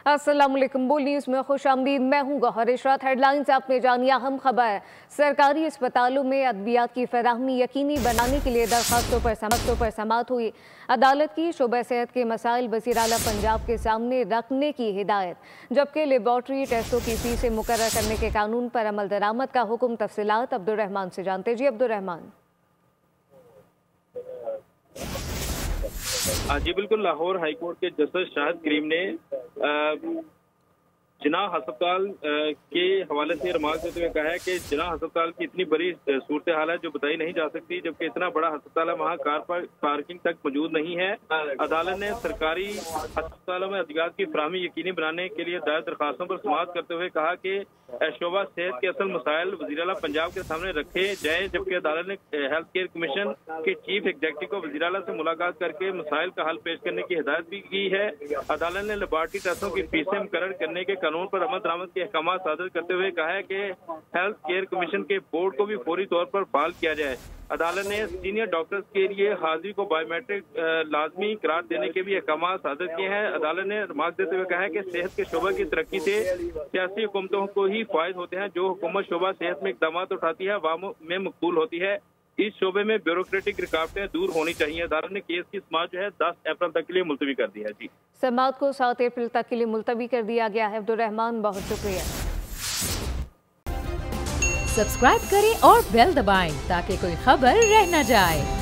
अस्सलाम वालेकुम। बोल न्यूज़ में खुशामदीद। मैं हूँ गौहर इशरात। हेडलाइंस आपने जानी अहम खबर। सरकारी अस्पतालों में अद्वियात की फराहमी यकीनी बनाने के लिए दरखास्तों पर समाअत हुई। अदालत की शोबा सेहत के मसाइल वज़ीर आला पंजाब के सामने रखने की हिदायत, जबकि लेबॉर्ट्री टेस्टों की फीसें मुकर्रर करने के कानून पर अमल दरामद का हुक्म। तफसीलात अब्दुर्रहमान से जानते जी। अब्दुर्रहमान। जी बिल्कुल, लाहौर हाईकोर्ट के जस्टिस शाहिद करीम ने जिनाह अस्पताल के हवाले से रिमार्क देते हुए कहा है कि जिनाह अस्पताल की इतनी बड़ी सूरत हाल है जो बताई नहीं जा सकती, जबकि इतना बड़ा अस्पताल है वहाँ कार पार्किंग तक मौजूद नहीं है। अदालत ने सरकारी अस्पतालों में अद्वियात की फराहमी यकीनी बनाने के लिए दायर दरखास्तों पर समाअत करते हुए कहा कि शोबा सेहत के असल मसाइल वज़ीर आला पंजाब के सामने रखे जाए, जबकि अदालत ने हेल्थ केयर कमीशन के चीफ एग्जीक्यूटिव को वज़ीर आला से मुलाकात करके मसाइल का हल पेश करने की हिदायत भी की है। अदालत ने लेबॉर्ट्री टेस्टों की फीसें मुकर्रर करने के कानून पर अमल दरामद के अहकाम सादर करते हुए कहा है कि हेल्थ केयर कमीशन के बोर्ड को भी फौरी तौर पर फाल किया जाए। अदालत ने सीनियर डॉक्टर्स के लिए हाजिरी को बायोमेट्रिक लाजमी करार देने के भी अहकाम सादर किए हैं। अदालत ने रिमार्क देते हुए कहा है कि सेहत के शोबे की तरक्की से सियासी हुकूमतों को ही फायदे होते हैं। जो हुकूमत शोबा सेहत में इकदाम उठाती है अवाम में मकबूल होती है। इस शोबे में ब्यूरोक्रेटिक रुकावटें दूर होनी चाहिए। अदालत ने केस की समाअत जो है 10 अप्रैल तक के लिए मुलतवी कर दी है। जी, समाअत को 7 अप्रैल तक के लिए मुलतवी कर दिया गया है। अब्दुर्रहमान, बहुत शुक्रिया। सब्सक्राइब करें और बेल दबाएं ताकि कोई खबर रह न जाए।